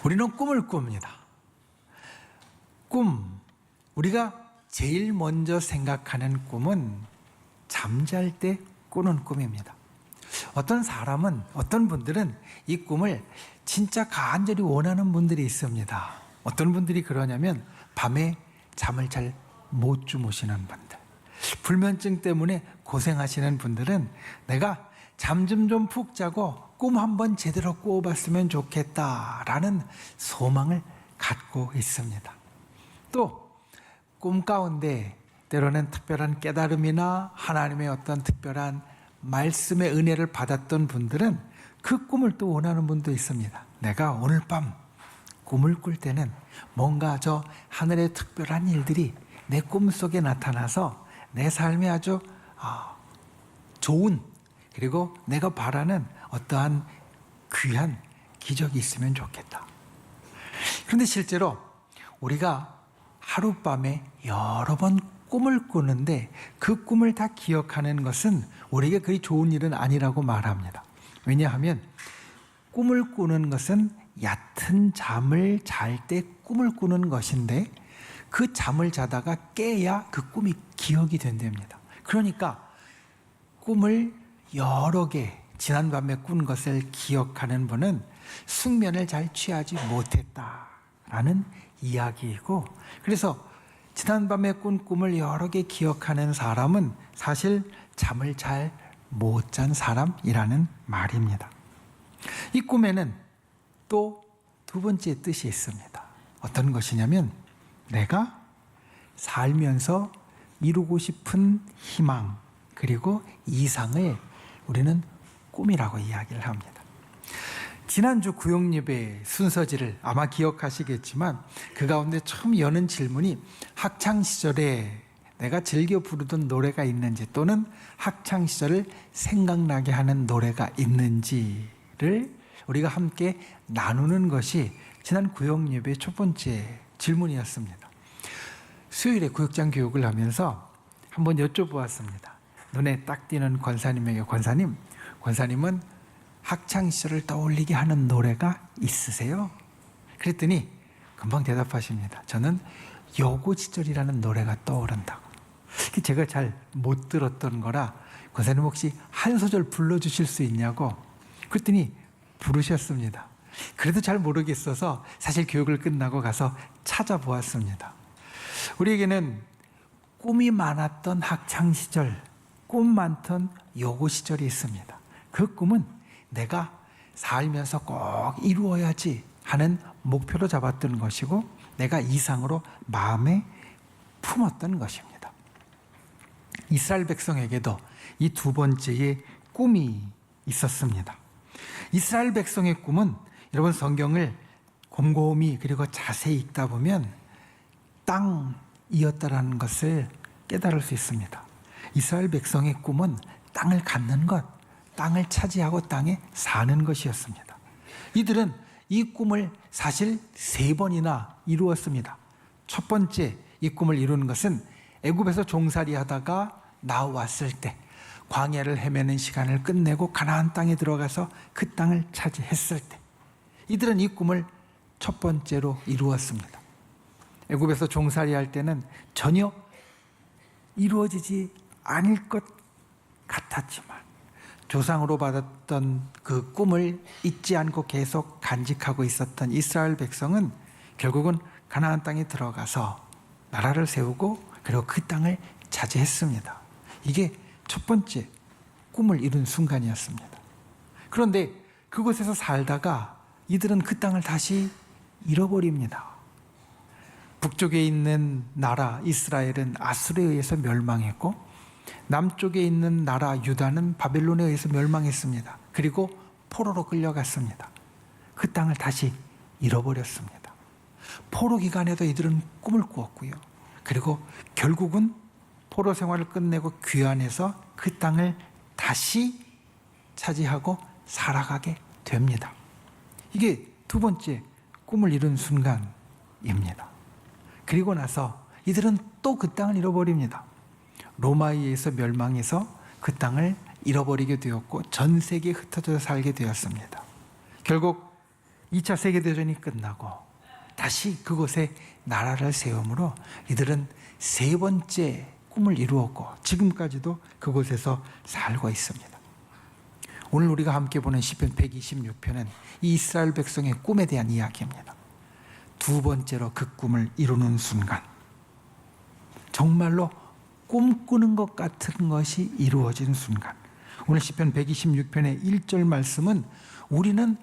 우리는 꿈을 꿉니다. 우리가 제일 먼저 생각하는 꿈은 잠잘 때 꾸는 꿈입니다. 어떤 분들은 이 꿈을 진짜 간절히 원하는 분들이 있습니다. 어떤 분들이 그러냐면 밤에 잠을 잘 못 주무시는 분들, 불면증 때문에 고생하시는 분들은 내가 잠 좀 푹 자고 꿈 한번 제대로 꾸어봤으면 좋겠다라는 소망을 갖고 있습니다. 또 꿈 가운데 때로는 특별한 깨달음이나 하나님의 어떤 특별한 말씀의 은혜를 받았던 분들은 그 꿈을 또 원하는 분도 있습니다. 내가 오늘 밤 꿈을 꿀 때는 뭔가 저 하늘의 특별한 일들이 내 꿈속에 나타나서 내 삶에 아주 좋은, 그리고 내가 바라는 어떠한 귀한 기적이 있으면 좋겠다. 그런데 실제로 우리가 하룻밤에 여러 번 꿈을 꾸는데 그 꿈을 다 기억하는 것은 우리에게 그리 좋은 일은 아니라고 말합니다. 왜냐하면 꿈을 꾸는 것은 얕은 잠을 잘 때 꿈을 꾸는 것인데 그 잠을 자다가 깨야 그 꿈이 기억이 된답니다. 그러니까 꿈을 여러 개 지난밤에 꾼 것을 기억하는 분은 숙면을 잘 취하지 못했다라는 이야기이고, 그래서 지난밤에 꾼 꿈을 여러 개 기억하는 사람은 사실 잠을 잘 못 잔 사람이라는 말입니다. 이 꿈에는 또 두 번째 뜻이 있습니다. 어떤 것이냐면 내가 살면서 이루고 싶은 희망 그리고 이상을 우리는 꿈이라고 이야기를 합니다. 지난주 구역예배 순서지를 아마 기억하시겠지만 그 가운데 처음 여는 질문이 학창시절에 내가 즐겨 부르던 노래가 있는지 또는 학창시절을 생각나게 하는 노래가 있는지를 우리가 함께 나누는 것이 지난 구역예배의 첫 번째 질문이었습니다. 수요일에 구역장 교육을 하면서 한번 여쭤보았습니다. 눈에 딱 띄는 권사님에게 권사님은 학창시절을 떠올리게 하는 노래가 있으세요? 그랬더니 금방 대답하십니다. 저는 여고 시절이라는 노래가 떠오른다고. 제가 잘 못 들었던 거라 권사님 혹시 한 소절 불러주실 수 있냐고. 그랬더니 부르셨습니다. 그래도 잘 모르겠어서 사실 교육을 끝나고 가서 찾아보았습니다. 우리에게는 꿈이 많았던 학창시절, 꿈 많던 여고 시절이 있습니다. 그 꿈은 내가 살면서 꼭 이루어야지 하는 목표로 잡았던 것이고 내가 이상으로 마음에 품었던 것입니다. 이스라엘 백성에게도 이 두 번째의 꿈이 있었습니다. 이스라엘 백성의 꿈은 여러분 성경을 곰곰이 그리고 자세히 읽다 보면 땅이었다라는 것을 깨달을 수 있습니다. 이스라엘 백성의 꿈은 땅을 갖는 것, 땅을 차지하고 땅에 사는 것이었습니다. 이들은 이 꿈을 사실 3번이나 이루었습니다. 첫 번째 이 꿈을 이루는 것은 애굽에서 종살이 하다가 나왔을 때 광야를 헤매는 시간을 끝내고 가나안 땅에 들어가서 그 땅을 차지했을 때 이들은 이 꿈을 첫 번째로 이루었습니다. 애굽에서 종살이 할 때는 전혀 이루어지지 않을 것 같았지만 조상으로 받았던 그 꿈을 잊지 않고 계속 간직하고 있었던 이스라엘 백성은 결국은 가나안 땅에 들어가서 나라를 세우고 그리고 그 땅을 차지했습니다. 이게 첫 번째 꿈을 이룬 순간이었습니다. 그런데 그곳에서 살다가 이들은 그 땅을 다시 잃어버립니다. 북쪽에 있는 나라 이스라엘은 아수르에 의해서 멸망했고 남쪽에 있는 나라 유다는 바벨론에 의해서 멸망했습니다. 그리고 포로로 끌려갔습니다. 그 땅을 다시 잃어버렸습니다. 포로 기간에도 이들은 꿈을 꾸었고요. 그리고 결국은 포로 생활을 끝내고 귀환해서 그 땅을 다시 차지하고 살아가게 됩니다. 이게 두 번째 꿈을 이룬 순간입니다. 그리고 나서 이들은 또 그 땅을 잃어버립니다. 로마에 의해서 멸망해서 그 땅을 잃어버리게 되었고 전 세계에 흩어져 살게 되었습니다. 결국 2차 세계대전이 끝나고 다시 그곳에 나라를 세우므로 이들은 세 번째 꿈을 이루었고 지금까지도 그곳에서 살고 있습니다. 오늘 우리가 함께 보는 시편 126편은 이 이스라엘 백성의 꿈에 대한 이야기입니다. 두 번째로 그 꿈을 이루는 순간 정말로 꿈꾸는 것 같은 것이 이루어진 순간, 오늘 시편 126편의 1절 말씀은 우리는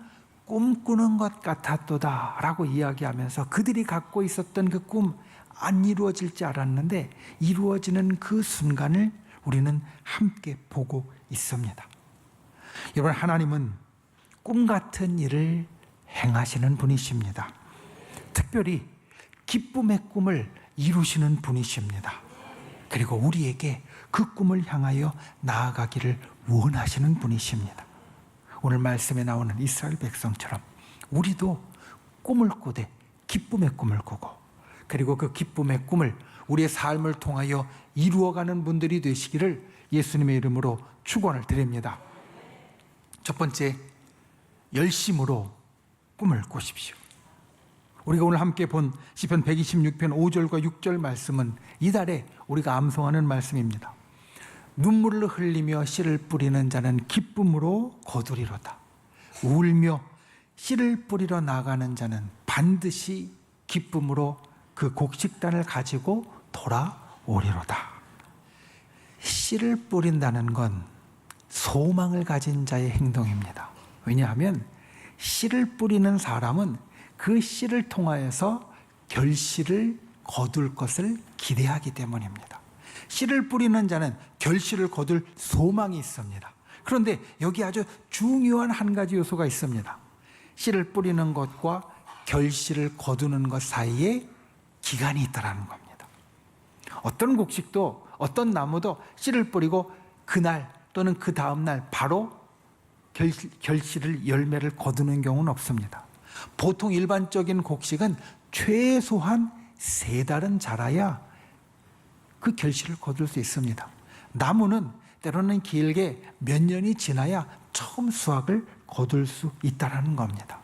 꿈꾸는 것 같았도다 라고 이야기하면서 그들이 갖고 있었던 그 꿈 안 이루어질 줄 알았는데 이루어지는 그 순간을 우리는 함께 보고 있습니다. 여러분, 하나님은 꿈 같은 일을 행하시는 분이십니다. 특별히 기쁨의 꿈을 이루시는 분이십니다. 그리고 우리에게 그 꿈을 향하여 나아가기를 원하시는 분이십니다. 오늘 말씀에 나오는 이스라엘 백성처럼 우리도 꿈을 꾸되 기쁨의 꿈을 꾸고, 그리고 그 기쁨의 꿈을 우리의 삶을 통하여 이루어가는 분들이 되시기를 예수님의 이름으로 축원을 드립니다. 첫 번째, 열심으로 꿈을 꾸십시오. 우리가 오늘 함께 본 시편 126편 5절과 6절 말씀은 이달에 우리가 암송하는 말씀입니다. 눈물을 흘리며 씨를 뿌리는 자는 기쁨으로 거두리로다. 울며 씨를 뿌리러 나가는 자는 반드시 기쁨으로 그 곡식단을 가지고 돌아오리로다. 씨를 뿌린다는 건 소망을 가진 자의 행동입니다. 왜냐하면 씨를 뿌리는 사람은 그 씨를 통하여서 결실을 거둘 것을 기대하기 때문입니다. 씨를 뿌리는 자는 결실을 거둘 소망이 있습니다. 그런데 여기 아주 중요한 한 가지 요소가 있습니다. 씨를 뿌리는 것과 결실을 거두는 것 사이에 기간이 있다는 겁니다. 어떤 곡식도 어떤 나무도 씨를 뿌리고 그날 또는 그 다음 날 바로 결실을 열매를 거두는 경우는 없습니다. 보통 일반적인 곡식은 최소한 3달은 자라야 그 결실을 거둘 수 있습니다. 나무는 때로는 길게 몇 년이 지나야 처음 수확을 거둘 수 있다는 겁니다.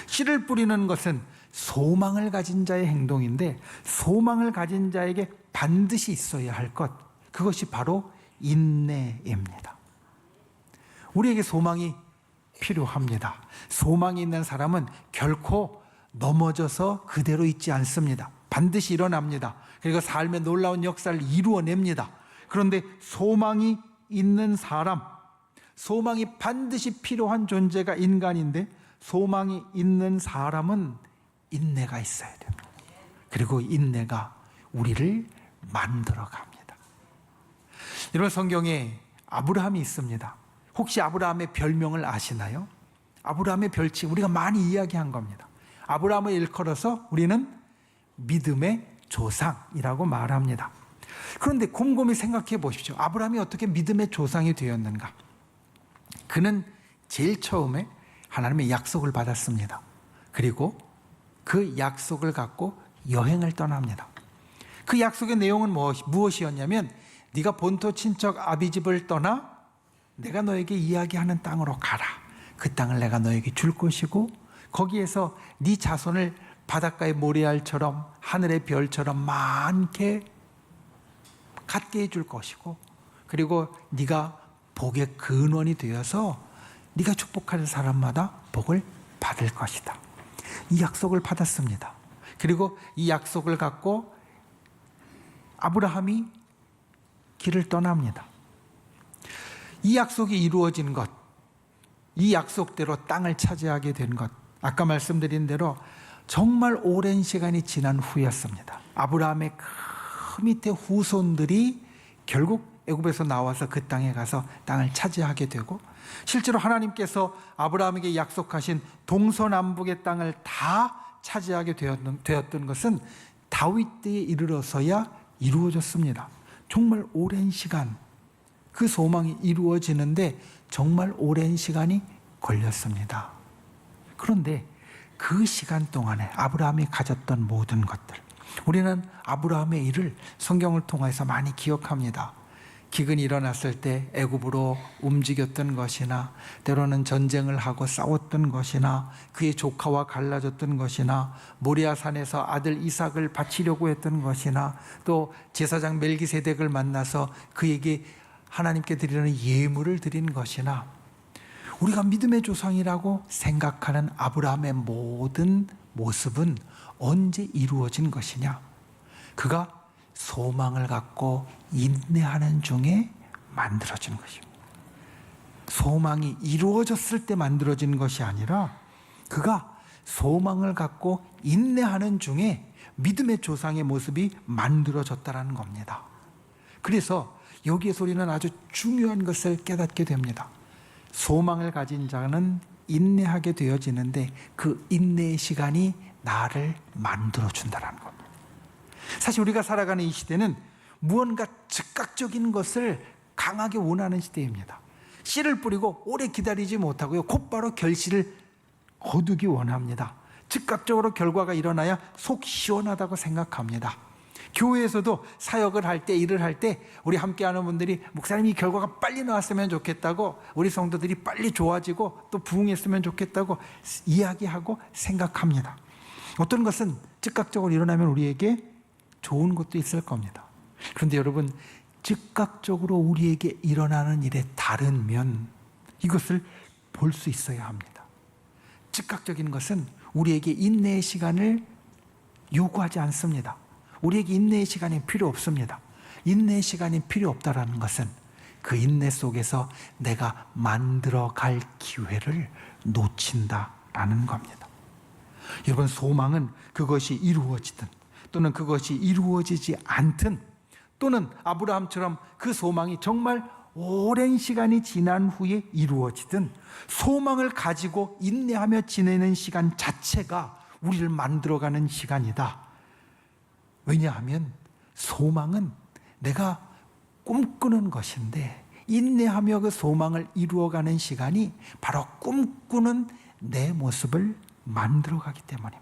씨를 뿌리는 것은 소망을 가진 자의 행동인데, 소망을 가진 자에게 반드시 있어야 할 것, 그것이 바로 인내입니다. 우리에게 소망이 필요합니다. 소망이 있는 사람은 결코 넘어져서 그대로 있지 않습니다. 반드시 일어납니다. 그리고 삶의 놀라운 역사를 이루어냅니다. 그런데 소망이 있는 사람, 소망이 반드시 필요한 존재가 인간인데, 소망이 있는 사람은 인내가 있어야 됩니다. 그리고 인내가 우리를 만들어 갑니다. 여러분, 성경에 아브라함이 있습니다. 혹시 아브라함의 별명을 아시나요? 아브라함의 별칭 우리가 많이 이야기한 겁니다. 아브라함을 일컬어서 우리는 믿음의 조상이라고 말합니다. 그런데 곰곰이 생각해 보십시오. 아브라함이 어떻게 믿음의 조상이 되었는가? 그는 제일 처음에 하나님의 약속을 받았습니다. 그리고 그 약속을 갖고 여행을 떠납니다. 그 약속의 내용은 무엇이었냐면, 네가 본토 친척 아비집을 떠나 내가 너에게 이야기하는 땅으로 가라. 그 땅을 내가 너에게 줄 것이고 거기에서 네 자손을 바닷가의 모래알처럼 하늘의 별처럼 많게 갖게 해줄 것이고, 그리고 네가 복의 근원이 되어서 네가 축복하는 사람마다 복을 받을 것이다. 이 약속을 받았습니다. 그리고 이 약속을 갖고 아브라함이 길을 떠납니다. 이 약속이 이루어진 것, 이 약속대로 땅을 차지하게 된 것, 아까 말씀드린 대로 정말 오랜 시간이 지난 후였습니다. 아브라함의 그 밑에 후손들이 결국 애굽에서 나와서 그 땅에 가서 땅을 차지하게 되고, 실제로 하나님께서 아브라함에게 약속하신 동서남북의 땅을 다 차지하게 되었던 것은 다윗 때에 이르러서야 이루어졌습니다. 정말 오랜 시간, 그 소망이 이루어지는데 정말 오랜 시간이 걸렸습니다. 그런데 그 시간 동안에 아브라함이 가졌던 모든 것들, 우리는 아브라함의 일을 성경을 통해서 많이 기억합니다. 기근이 일어났을 때 애굽으로 움직였던 것이나 때로는 전쟁을 하고 싸웠던 것이나 그의 조카와 갈라졌던 것이나 모리아산에서 아들 이삭을 바치려고 했던 것이나 또 제사장 멜기세덱을 만나서 그에게 하나님께 드리는 예물을 드린 것이나 우리가 믿음의 조상이라고 생각하는 아브라함의 모든 모습은 언제 이루어진 것이냐? 그가 소망을 갖고 인내하는 중에 만들어진 것입니다. 소망이 이루어졌을 때 만들어진 것이 아니라 그가 소망을 갖고 인내하는 중에 믿음의 조상의 모습이 만들어졌다는 겁니다. 그래서 여기에서 우리는 아주 중요한 것을 깨닫게 됩니다. 소망을 가진 자는 인내하게 되어지는데 그 인내의 시간이 나를 만들어준다는 겁니다. 사실 우리가 살아가는 이 시대는 무언가 즉각적인 것을 강하게 원하는 시대입니다. 씨를 뿌리고 오래 기다리지 못하고요, 곧바로 결실을 거두기 원합니다. 즉각적으로 결과가 일어나야 속 시원하다고 생각합니다. 교회에서도 사역을 할 때, 일을 할 때 우리 함께하는 분들이 목사님 이 결과가 빨리 나왔으면 좋겠다고, 우리 성도들이 빨리 좋아지고 또 부흥했으면 좋겠다고 이야기하고 생각합니다. 어떤 것은 즉각적으로 일어나면 우리에게 좋은 것도 있을 겁니다. 그런데 여러분, 즉각적으로 우리에게 일어나는 일의 다른 면, 이것을 볼 수 있어야 합니다. 즉각적인 것은 우리에게 인내의 시간을 요구하지 않습니다. 우리에게 인내의 시간이 필요 없습니다. 인내의 시간이 필요 없다는 것은 그 인내 속에서 내가 만들어갈 기회를 놓친다라는 겁니다. 여러분, 소망은 그것이 이루어지든 또는 그것이 이루어지지 않든, 또는 아브라함처럼 그 소망이 정말 오랜 시간이 지난 후에 이루어지든, 소망을 가지고 인내하며 지내는 시간 자체가 우리를 만들어가는 시간이다. 왜냐하면 소망은 내가 꿈꾸는 것인데 인내하며 그 소망을 이루어가는 시간이 바로 꿈꾸는 내 모습을 만들어가기 때문입니다.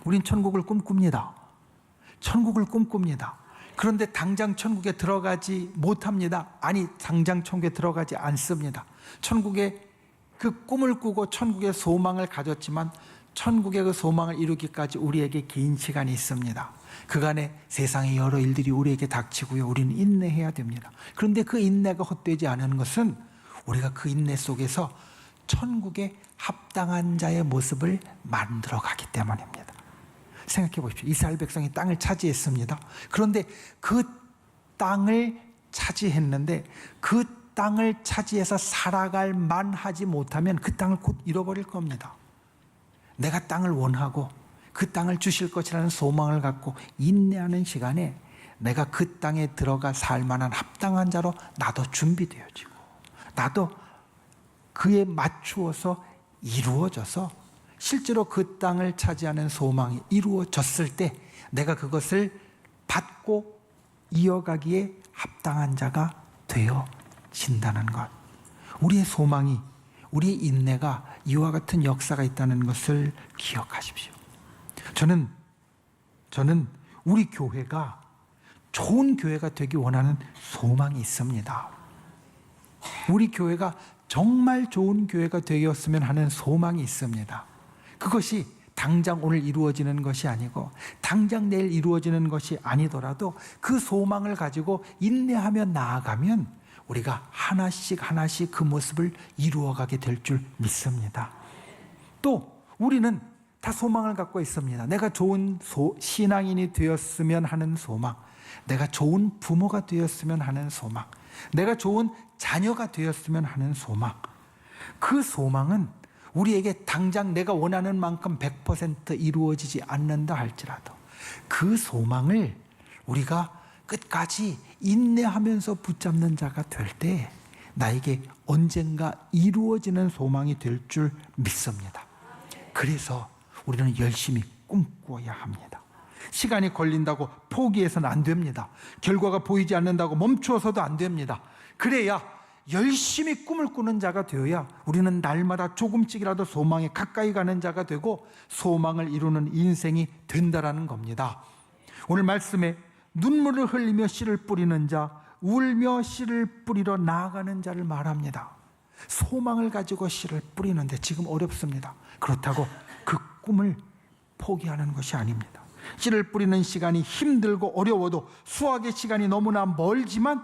우린 천국을 꿈꿉니다. 천국을 꿈꿉니다. 그런데 당장 천국에 들어가지 못합니다. 아니, 당장 천국에 들어가지 않습니다. 천국에 그 꿈을 꾸고 천국의 소망을 가졌지만 천국의 그 소망을 이루기까지 우리에게 긴 시간이 있습니다. 그간에 세상의 여러 일들이 우리에게 닥치고요, 우리는 인내해야 됩니다. 그런데 그 인내가 헛되지 않은 것은 우리가 그 인내 속에서 천국에 합당한 자의 모습을 만들어가기 때문입니다. 생각해 보십시오. 이스라엘 백성이 땅을 차지했습니다. 그런데 그 땅을 차지했는데 그 땅을 차지해서 살아갈 만하지 못하면 그 땅을 곧 잃어버릴 겁니다. 내가 땅을 원하고 그 땅을 주실 것이라는 소망을 갖고 인내하는 시간에 내가 그 땅에 들어가 살 만한 합당한 자로 나도 준비되어지고 나도 그에 맞추어서 이루어져서 실제로 그 땅을 차지하는 소망이 이루어졌을 때 내가 그것을 받고 이어가기에 합당한 자가 되어진다는 것. 우리의 소망이, 우리의 인내가 이와 같은 역사가 있다는 것을 기억하십시오. 저는 우리 교회가 좋은 교회가 되기 원하는 소망이 있습니다. 우리 교회가 정말 좋은 교회가 되었으면 하는 소망이 있습니다. 그것이 당장 오늘 이루어지는 것이 아니고 당장 내일 이루어지는 것이 아니더라도 그 소망을 가지고 인내하며 나아가면 우리가 하나씩 하나씩 그 모습을 이루어가게 될 줄 믿습니다. 또 우리는 다 소망을 갖고 있습니다. 내가 좋은 신앙인이 되었으면 하는 소망, 내가 좋은 부모가 되었으면 하는 소망, 내가 좋은 자녀가 되었으면 하는 소망. 그 소망은 우리에게 당장 내가 원하는 만큼 100% 이루어지지 않는다 할지라도 그 소망을 우리가 끝까지 인내하면서 붙잡는 자가 될 때 나에게 언젠가 이루어지는 소망이 될 줄 믿습니다. 그래서 우리는 열심히 꿈꿔야 합니다. 시간이 걸린다고 포기해서는 안 됩니다. 결과가 보이지 않는다고 멈추어서도 안 됩니다. 그래야 열심히 꿈을 꾸는 자가 되어야 우리는 날마다 조금씩이라도 소망에 가까이 가는 자가 되고 소망을 이루는 인생이 된다라는 겁니다. 오늘 말씀에 눈물을 흘리며 씨를 뿌리는 자, 울며 씨를 뿌리러 나아가는 자를 말합니다. 소망을 가지고 씨를 뿌리는데 지금 어렵습니다. 그렇다고 그 꿈을 포기하는 것이 아닙니다. 씨를 뿌리는 시간이 힘들고 어려워도 수확의 시간이 너무나 멀지만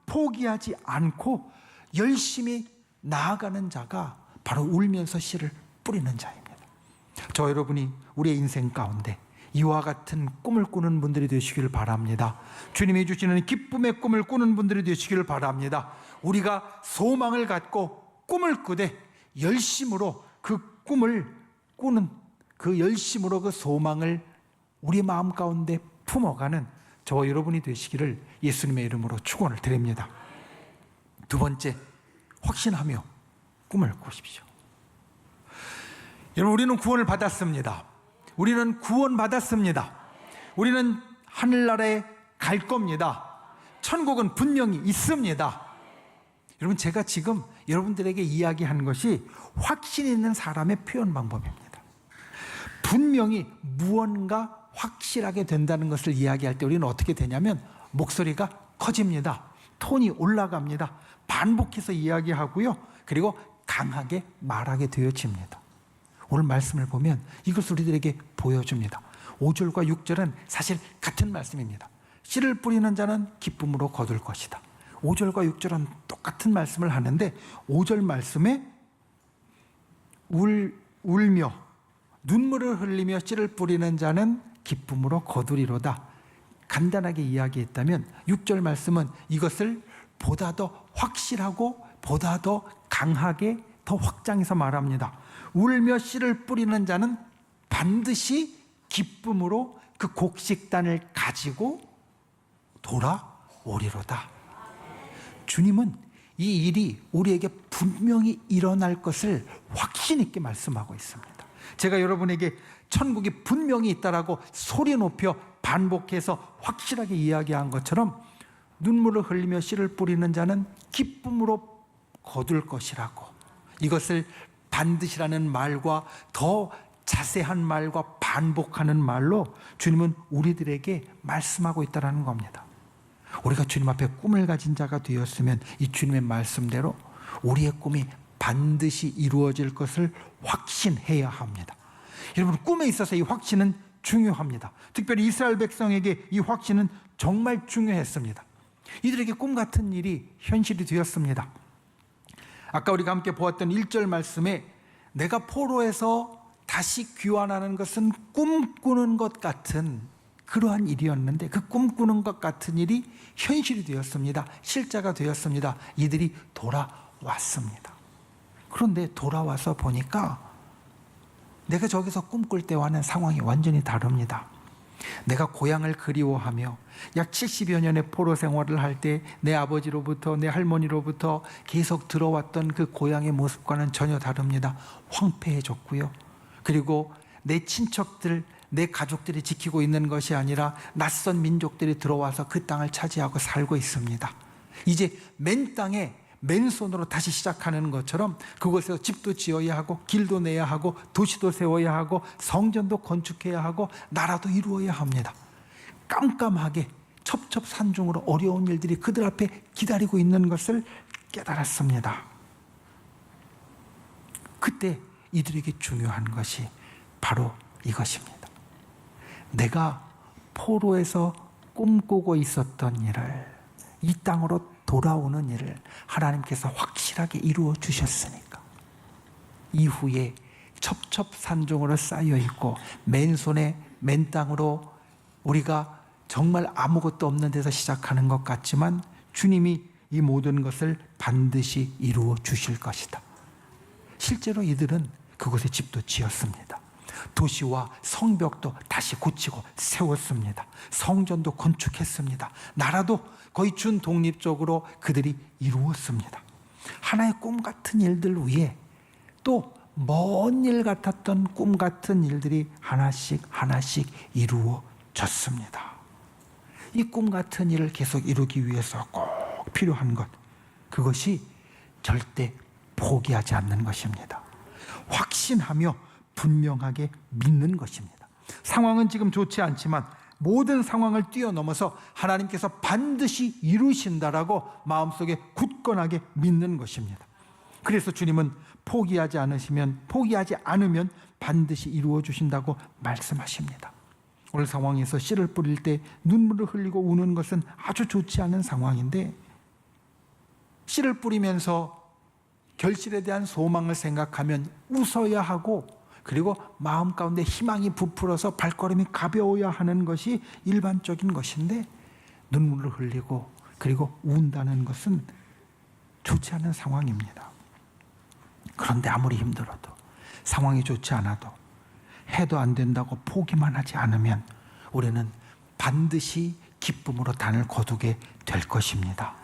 포기하지 않고 열심히 나아가는 자가 바로 울면서 씨를 뿌리는 자입니다. 저 여러분이 우리의 인생 가운데 이와 같은 꿈을 꾸는 분들이 되시기를 바랍니다. 주님이 주시는 기쁨의 꿈을 꾸는 분들이 되시기를 바랍니다. 우리가 소망을 갖고 꿈을 꾸되 열심으로 그 꿈을 꾸는, 그 열심으로 그 소망을 우리 마음 가운데 품어가는 저와 여러분이 되시기를 예수님의 이름으로 축원을 드립니다. 두 번째, 확신하며 꿈을 꾸십시오. 여러분, 우리는 구원을 받았습니다. 우리는 구원받았습니다. 우리는 하늘나라에 갈 겁니다. 천국은 분명히 있습니다. 여러분, 제가 지금 여러분들에게 이야기한 것이 확신 있는 사람의 표현 방법입니다. 분명히 무언가 확실하게 된다는 것을 이야기할 때 우리는 어떻게 되냐면 목소리가 커집니다. 톤이 올라갑니다. 반복해서 이야기하고요. 그리고 강하게 말하게 되어집니다. 오늘 말씀을 보면 이것을 우리들에게 보여줍니다. 5절과 6절은 사실 같은 말씀입니다. 씨를 뿌리는 자는 기쁨으로 거둘 것이다. 5절과 6절은 똑같은 말씀을 하는데 5절 말씀에 울며 눈물을 흘리며 씨를 뿌리는 자는 기쁨으로 거두리로다. 간단하게 이야기했다면 6절 말씀은 이것을 보다 더 확실하고 보다 더 강하게 더 확장해서 말합니다. 울며 씨를 뿌리는 자는 반드시 기쁨으로 그 곡식단을 가지고 돌아오리로다. 주님은 이 일이 우리에게 분명히 일어날 것을 확신 있게 말씀하고 있습니다. 제가 여러분에게 천국이 분명히 있다라고 소리 높여 반복해서 확실하게 이야기한 것처럼 눈물을 흘리며 씨를 뿌리는 자는 기쁨으로 거둘 것이라고, 이것을 반드시라는 말과 더 자세한 말과 반복하는 말로 주님은 우리들에게 말씀하고 있다는 겁니다. 우리가 주님 앞에 꿈을 가진 자가 되었으면 이 주님의 말씀대로 우리의 꿈이 반드시 이루어질 것을 확신해야 합니다. 여러분, 꿈에 있어서 이 확신은 중요합니다. 특별히 이스라엘 백성에게 이 확신은 정말 중요했습니다. 이들에게 꿈 같은 일이 현실이 되었습니다. 아까 우리가 함께 보았던 1절 말씀에 내가 포로에서 다시 귀환하는 것은 꿈꾸는 것 같은 그러한 일이었는데 그 꿈꾸는 것 같은 일이 현실이 되었습니다. 실제가 되었습니다. 이들이 돌아왔습니다. 그런데 돌아와서 보니까 내가 저기서 꿈꿀 때와는 상황이 완전히 다릅니다. 내가 고향을 그리워하며 약 70여 년의 포로 생활을 할 때 내 아버지로부터 내 할머니로부터 계속 들어왔던 그 고향의 모습과는 전혀 다릅니다. 황폐해졌고요. 그리고 내 친척들, 내 가족들이 지키고 있는 것이 아니라 낯선 민족들이 들어와서 그 땅을 차지하고 살고 있습니다. 이제 맨 땅에 맨손으로 다시 시작하는 것처럼 그곳에서 집도 지어야 하고 길도 내야 하고 도시도 세워야 하고 성전도 건축해야 하고 나라도 이루어야 합니다. 깜깜하게 첩첩산중으로 어려운 일들이 그들 앞에 기다리고 있는 것을 깨달았습니다. 그때 이들에게 중요한 것이 바로 이것입니다. 내가 포로에서 꿈꾸고 있었던 일을, 이 땅으로 돌아오는 일을 하나님께서 확실하게 이루어 주셨으니까 이후에 첩첩산중으로 쌓여 있고 맨손에 맨 땅으로 우리가 정말 아무것도 없는 데서 시작하는 것 같지만 주님이 이 모든 것을 반드시 이루어 주실 것이다. 실제로 이들은 그곳에 집도 지었습니다. 도시와 성벽도 다시 고치고 세웠습니다. 성전도 건축했습니다. 나라도 거의 준독립적으로 그들이 이루었습니다. 하나의 꿈 같은 일들 위에 또 먼 일 같았던 꿈 같은 일들이 하나씩 하나씩 이루어졌습니다. 이 꿈 같은 일을 계속 이루기 위해서 꼭 필요한 것, 그것이 절대 포기하지 않는 것입니다. 확신하며 분명하게 믿는 것입니다. 상황은 지금 좋지 않지만 모든 상황을 뛰어넘어서 하나님께서 반드시 이루신다라고 마음속에 굳건하게 믿는 것입니다. 그래서 주님은 포기하지 않으면 반드시 이루어 주신다고 말씀하십니다. 오늘 상황에서 씨를 뿌릴 때 눈물을 흘리고 우는 것은 아주 좋지 않은 상황인데, 씨를 뿌리면서 결실에 대한 소망을 생각하면 웃어야 하고, 그리고 마음 가운데 희망이 부풀어서 발걸음이 가벼워야 하는 것이 일반적인 것인데, 눈물을 흘리고 그리고 운다는 것은 좋지 않은 상황입니다. 그런데 아무리 힘들어도, 상황이 좋지 않아도, 해도 안 된다고 포기만 하지 않으면 우리는 반드시 기쁨으로 단을 거두게 될 것입니다.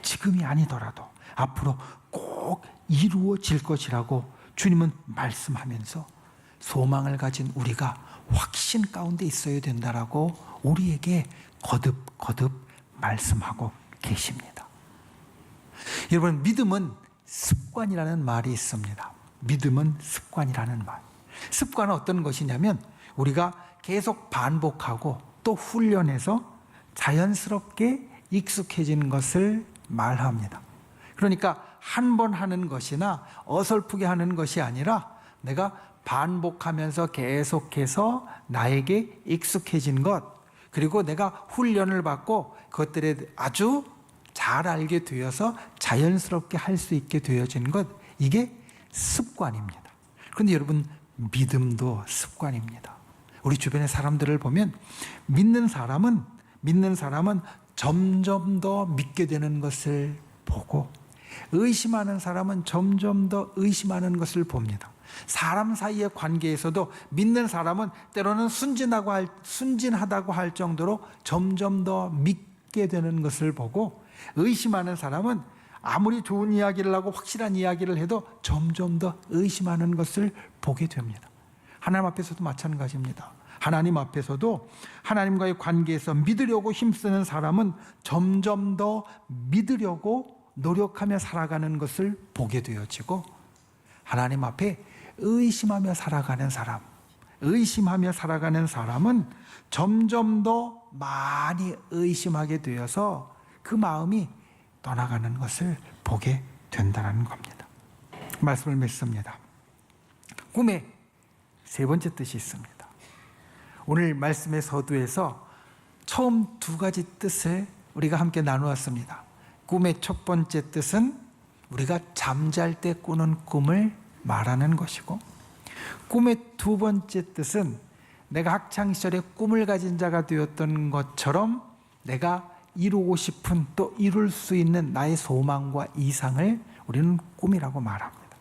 지금이 아니더라도 앞으로 꼭 이루어질 것이라고 주님은 말씀하면서 소망을 가진 우리가 확신 가운데 있어야 된다라고 우리에게 거듭거듭 말씀하고 계십니다. 여러분, 믿음은 습관이라는 말이 있습니다. 믿음은 습관이라는 말. 습관은 어떤 것이냐면 우리가 계속 반복하고 또 훈련해서 자연스럽게 익숙해진 것을 말합니다. 그러니까 한 번 하는 것이나 어설프게 하는 것이 아니라 내가 반복하면서 계속해서 나에게 익숙해진 것, 그리고 내가 훈련을 받고 그것들에 아주 잘 알게 되어서 자연스럽게 할 수 있게 되어진 것, 이게 습관입니다. 그런데 여러분, 믿음도 습관입니다. 우리 주변의 사람들을 보면 믿는 사람은 점점 더 믿게 되는 것을 보고, 의심하는 사람은 점점 더 의심하는 것을 봅니다. 사람 사이의 관계에서도 믿는 사람은 때로는 순진하다고 할 정도로 점점 더 믿게 되는 것을 보고, 의심하는 사람은 아무리 좋은 이야기를 하고 확실한 이야기를 해도 점점 더 의심하는 것을 보게 됩니다. 하나님 앞에서도 마찬가지입니다. 하나님 앞에서도 하나님과의 관계에서 믿으려고 힘쓰는 사람은 점점 더 믿으려고 노력하며 살아가는 것을 보게 되어지고, 하나님 앞에 의심하며 살아가는 사람은 점점 더 많이 의심하게 되어서 그 마음이 떠나가는 것을 보게 된다는 겁니다. 말씀을 맺습니다. 꿈에 세 번째 뜻이 있습니다. 오늘 말씀의 서두에서 처음 두 가지 뜻을 우리가 함께 나누었습니다. 꿈의 첫 번째 뜻은 우리가 잠잘 때 꾸는 꿈을 말하는 것이고, 꿈의 두 번째 뜻은 내가 학창시절에 꿈을 가진 자가 되었던 것처럼 내가 이루고 싶은, 또 이룰 수 있는 나의 소망과 이상을 우리는 꿈이라고 말합니다.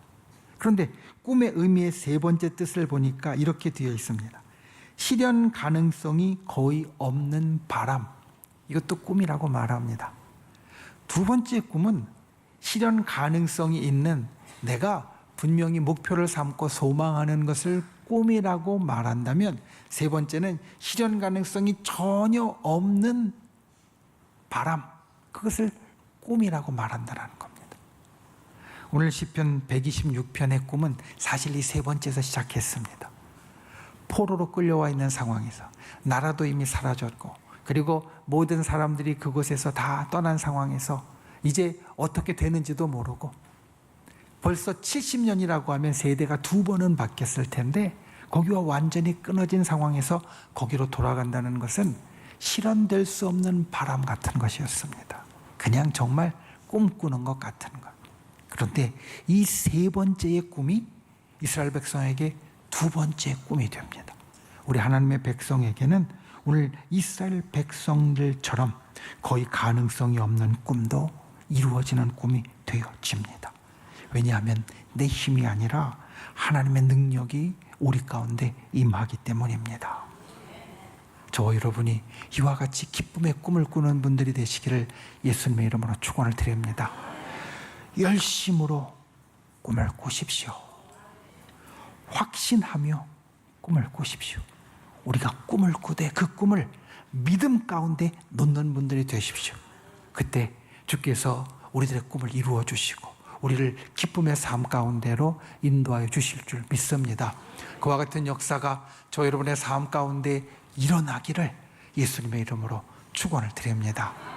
그런데 꿈의 의미의 세 번째 뜻을 보니까 이렇게 되어 있습니다. 실현 가능성이 거의 없는 바람, 이것도 꿈이라고 말합니다. 두 번째 꿈은 실현 가능성이 있는, 내가 분명히 목표를 삼고 소망하는 것을 꿈이라고 말한다면, 세 번째는 실현 가능성이 전혀 없는 바람, 그것을 꿈이라고 말한다는 겁니다. 오늘 시편 126편의 꿈은 사실 이 세 번째에서 시작했습니다. 포로로 끌려와 있는 상황에서 나라도 이미 사라졌고, 그리고 모든 사람들이 그곳에서 다 떠난 상황에서 이제 어떻게 되는지도 모르고, 벌써 70년이라고 하면 세대가 두 번은 바뀌었을 텐데 거기와 완전히 끊어진 상황에서 거기로 돌아간다는 것은 실현될 수 없는 바람 같은 것이었습니다. 그냥 정말 꿈꾸는 것 같은 것. 그런데 이 세 번째의 꿈이 이스라엘 백성에게 두 번째 꿈이 됩니다. 우리 하나님의 백성에게는 오늘 이스라엘 백성들처럼 거의 가능성이 없는 꿈도 이루어지는 꿈이 되어집니다. 왜냐하면 내 힘이 아니라 하나님의 능력이 우리 가운데 임하기 때문입니다. 저와 여러분이 이와 같이 기쁨의 꿈을 꾸는 분들이 되시기를 예수님의 이름으로 축원을 드립니다. 열심으로 꿈을 꾸십시오. 확신하며 꿈을 꾸십시오. 우리가 꿈을 꾸되 그 꿈을 믿음 가운데 놓는 분들이 되십시오. 그때 주께서 우리들의 꿈을 이루어 주시고 우리를 기쁨의 삶 가운데로 인도하여 주실 줄 믿습니다. 그와 같은 역사가 저 여러분의 삶 가운데 일어나기를 예수님의 이름으로 축원을 드립니다.